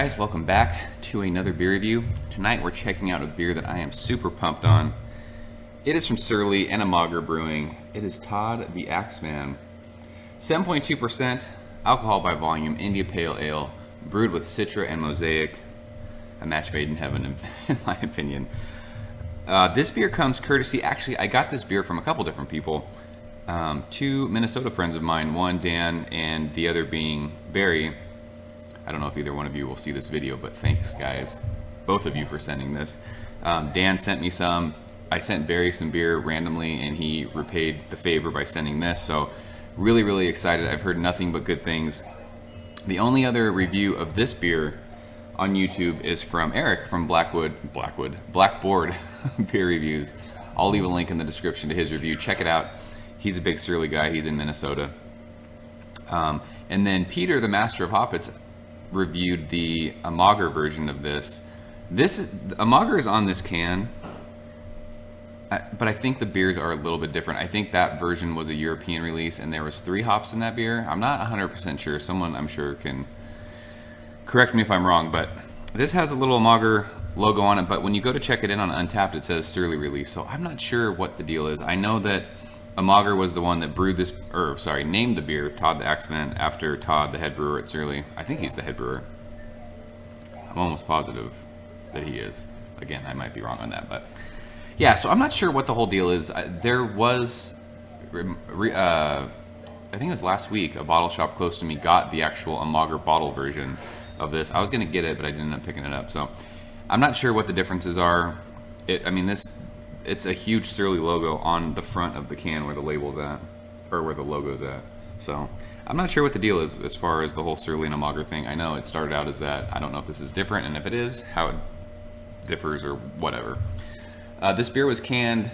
guys, welcome back to another beer review. Tonight we're checking out a beer that I am super pumped on. It is from Surly and Untappd Brewing. It is Todd the Axeman. 7.2% alcohol by volume, India Pale Ale, brewed with Citra and Mosaic. A match made in heaven, in my opinion. This beer comes courtesy, actually, I got this beer from a couple different people. Two Minnesota friends of mine, one Dan and the other being Barry. I don't know if either one of you will see this video, but thanks guys, both of you, for sending this. Dan sent me some. I sent Barry some beer randomly and he repaid the favor by sending this. So really excited. I've heard nothing but good things. The only other review of this beer on YouTube is from Eric from Blackboard Beer Reviews. I'll leave a link in the description to his review. Check it out. He's a big Surly guy. He's in Minnesota. And then Peter, the master of hoppets, reviewed the Untappd version of this. Untappd is on this can, but I think the beers are a little bit different. I think that version was a European release and there was 3 hops in that beer. I'm not 100% sure. Someone, I'm sure, can correct me if I'm wrong, but this has a little Untappd logo on it, but when you go to check it in on Untappd, it says Surly release, so I'm not sure what the deal is. I know that Untappd was the one that brewed this, named the beer Todd the Axeman after Todd, the head brewer at Surly. I think he's the head brewer. I'm almost positive that he is. Again, I might be wrong on that, but yeah, so I'm not sure what the whole deal is. There was, I think it was last week, a bottle shop close to me got the actual Untappd bottle version of this. I was going to get it, but I didn't end up picking it up. So I'm not sure what the differences are. It's a huge Surly logo on the front of the can where the label's at, or where the logo's at. So I'm not sure what the deal is as far as the whole Surly and Untappd thing. I know it started out as that. I don't know if this is different, and if it is, how it differs or whatever. This beer was canned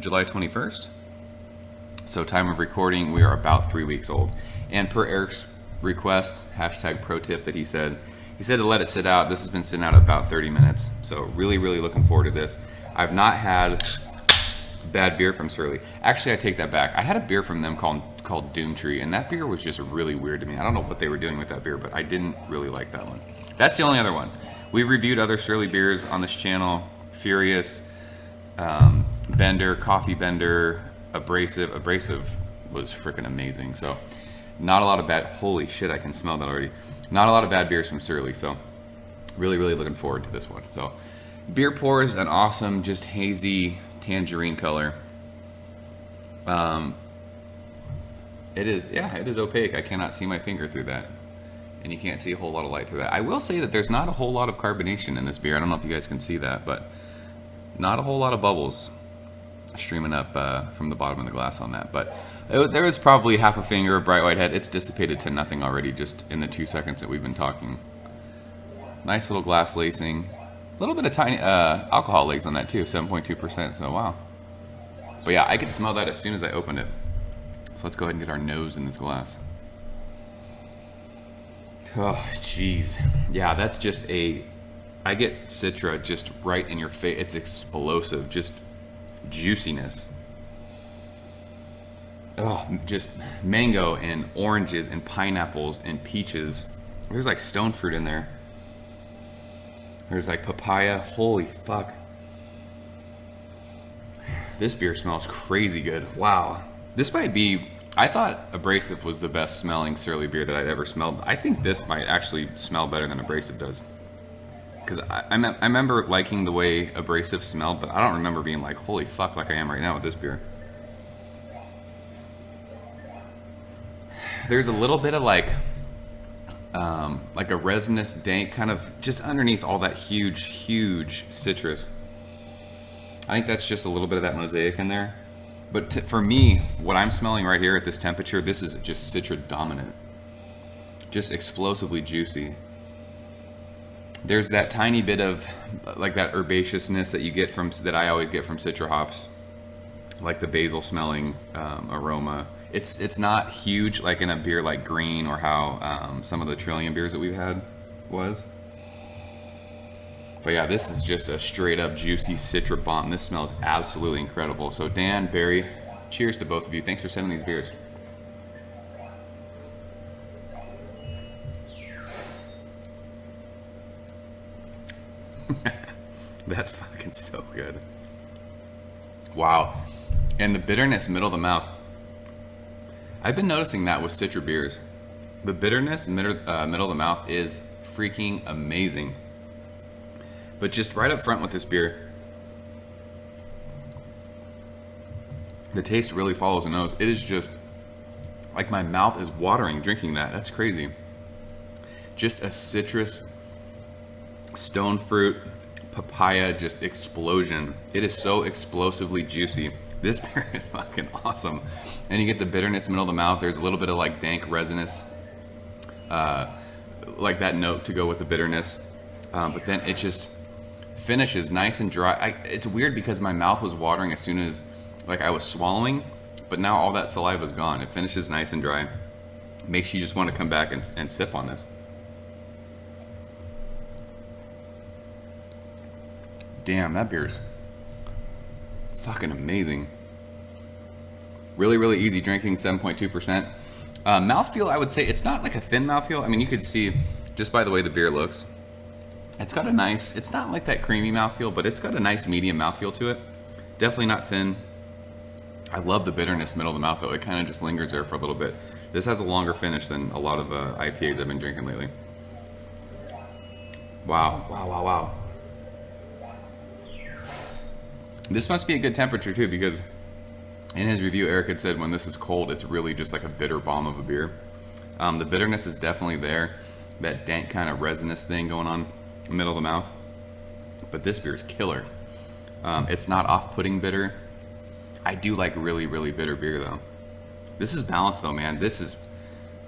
July 21st. So time of recording, we are about 3 weeks old. And per Eric's request, #pro tip that he said to let it sit out. This has been sitting out about 30 minutes. So really looking forward to this. I've not had bad beer from Surly. Actually, I take that back. I had a beer from them called Doomtree, and that beer was just really weird to me. I don't know what they were doing with that beer, but I didn't really like that one. That's the only other one. We've reviewed other Surly beers on this channel. Furious, Bender, Coffee Bender, Abrasive. Abrasive was freaking amazing. So not a lot of bad, holy shit, I can smell that already. Not a lot of bad beers from Surly, so really looking forward to this one. So beer pours an awesome, just hazy tangerine color. It is opaque. I cannot see my finger through that. And you can't see a whole lot of light through that. I will say that there's not a whole lot of carbonation in this beer. I don't know if you guys can see that, but not a whole lot of bubbles streaming up from the bottom of the glass on that. But there was probably half a finger of bright white head. It's dissipated to nothing already just in the 2 seconds that we've been talking. Nice little glass lacing. A little bit of tiny alcohol legs on that too, 7.2%, so wow. But yeah, I could smell that as soon as I opened it. So let's go ahead and get our nose in this glass. Oh, jeez. Yeah, that's just I get Citra just right in your face. It's explosive, just juiciness. Oh, just mango and oranges and pineapples and peaches. There's like stone fruit in there. There's like papaya. Holy fuck. This beer smells crazy good. Wow. This might be, I thought Abrasive was the best smelling Surly beer that I'd ever smelled. I think this might actually smell better than Abrasive does. Because I remember liking the way Abrasive smelled, but I don't remember being like, holy fuck, like I am right now with this beer. There's a little bit of like a resinous dank kind of just underneath all that huge citrus. I think that's just a little bit of that mosaic in there. But for me, what I'm smelling right here at this temperature, this is just Citra dominant. Just explosively juicy. There's that tiny bit of like that herbaceousness that you get that I always get from Citra hops, like the basil smelling aroma. It's not huge like in a beer like Green or how some of the Trillium beers that we've had was. But yeah, this is just a straight up juicy Citra bomb. This smells absolutely incredible. So Dan, Barry, cheers to both of you. Thanks for sending these beers. That's fucking so good. Wow. And the bitterness middle of the mouth. I've been noticing that with Citra beers. The bitterness middle of the mouth is freaking amazing. But just right up front with this beer, the taste really follows the nose. It is just like my mouth is watering drinking that. That's crazy. Just a citrus, stone fruit, papaya just explosion. It is so explosively juicy. This beer is fucking awesome. And you get the bitterness middle of the mouth. There's a little bit of like dank resinous, like that note to go with the bitterness. But then it just finishes nice and dry. It's weird because my mouth was watering as soon as like I was swallowing, but now all that saliva is gone. It finishes nice and dry. Makes you just want to come back and sip on this. Damn, that beer's fucking amazing. Really, really easy drinking, 7.2%. Mouthfeel, I would say it's not like a thin mouthfeel. I mean, you could see just by the way the beer looks. It's got a nice, it's not like that creamy mouthfeel, but it's got a nice medium mouthfeel to it. Definitely not thin. I love the bitterness middle of the mouth though. It kind of just lingers there for a little bit. This has a longer finish than a lot of IPAs I've been drinking lately. Wow, wow, wow, wow. This must be a good temperature too, because in his review, Eric had said when this is cold, it's really just like a bitter bomb of a beer. The bitterness is definitely there. That dank kind of resinous thing going on in the middle of the mouth. But this beer is killer. It's not off-putting bitter. I do like really, really bitter beer though. This is balanced though, man. This is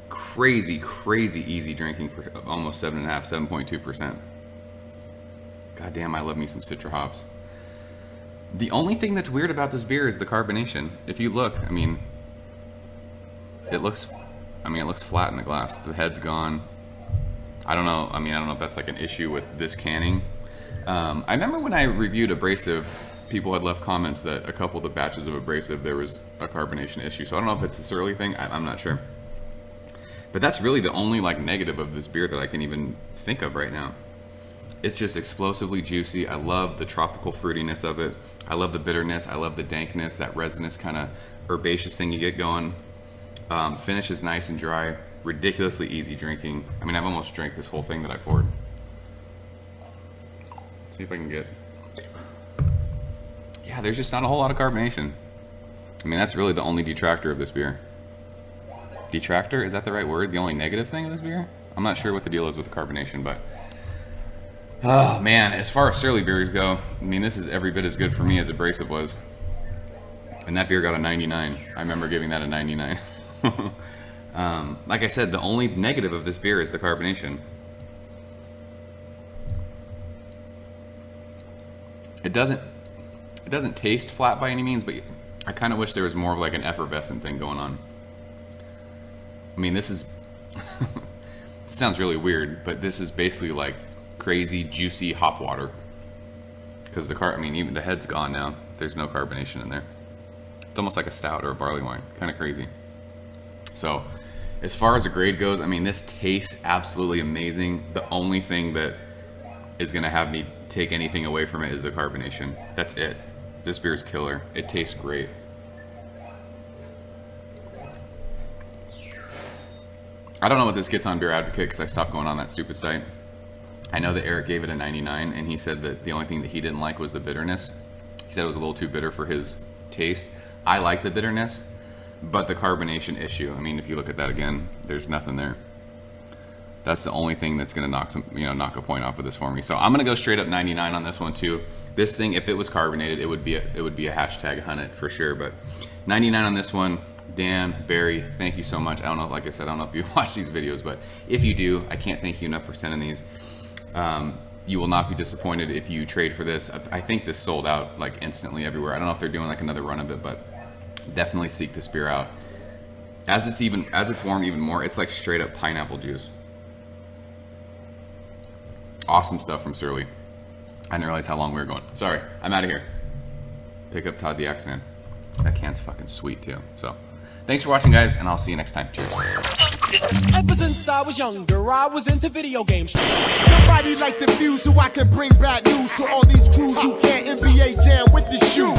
crazy, crazy easy drinking for almost 7.5, 7.2%. God damn, I love me some Citra hops. The only thing that's weird about this beer is the carbonation. If you look, I mean, it looks flat in the glass. The head's gone. I don't know. I mean, I don't know if that's like an issue with this canning. I remember when I reviewed Abrasive, people had left comments that a couple of the batches of Abrasive, there was a carbonation issue. So I don't know if it's a Surly thing. I'm not sure. But that's really the only like negative of this beer that I can even think of right now. It's just explosively juicy. I love the tropical fruitiness of it. I love the bitterness. I love the dankness, that resinous kind of herbaceous thing you get going. Finish is nice and dry. Ridiculously easy drinking. I mean, I've almost drank this whole thing that I poured. Let's see if I can get... Yeah, there's just not a whole lot of carbonation. I mean, that's really the only detractor of this beer. Detractor? Is that the right word? The only negative thing of this beer? I'm not sure what the deal is with the carbonation, but... Oh man, as far as Surly beers go, I mean, this is every bit as good for me as Abrasive was. And that beer got a 99. I remember giving that a 99. Like I said, the only negative of this beer is the carbonation. It doesn't taste flat by any means, but I kind of wish there was more of like an effervescent thing going on. I mean, this is... This sounds really weird, but this is basically like crazy juicy hop water, because I mean, even the head's gone now. There's no carbonation in there. It's almost like a stout or a barley wine. Kind of crazy. So as far as the grade goes, I mean, this tastes absolutely amazing. The only thing that is going to have me take anything away from it is the carbonation. That's it. This beer is killer. It tastes great. I don't know what this gets on Beer Advocate because I stopped going on that stupid site. I know that Eric gave it a 99, and he said that the only thing that he didn't like was the bitterness. He said it was a little too bitter for his taste. I like the bitterness, but the carbonation issue, I mean, if you look at that again, there's nothing there. That's the only thing that's going to knock a point off of this for me. So I'm going to go straight up 99 on this one too. This thing, if it was carbonated, it would be a hashtag hunt it for sure. But 99 on this one. Dan, Barry, thank you so much. I don't know, like I said, I don't know if you watch these videos, but if you do, I can't thank you enough for sending these. You will not be disappointed if you trade for this. I think this sold out like instantly everywhere. I don't know if they're doing like another run of it, but definitely seek this beer out. As it's warmed even more, it's like straight up pineapple juice. Awesome stuff from Surly. I didn't realize how long we were going. Sorry, I'm out of here. Pick up Todd the Axeman. That can's fucking sweet too. So, thanks for watching, guys, and I'll see you next time. Cheers. Ever since I was younger, I was into video games. Somebody like the Fuse, so I can bring bad news to all these crews who can't NBA jam with the shoe.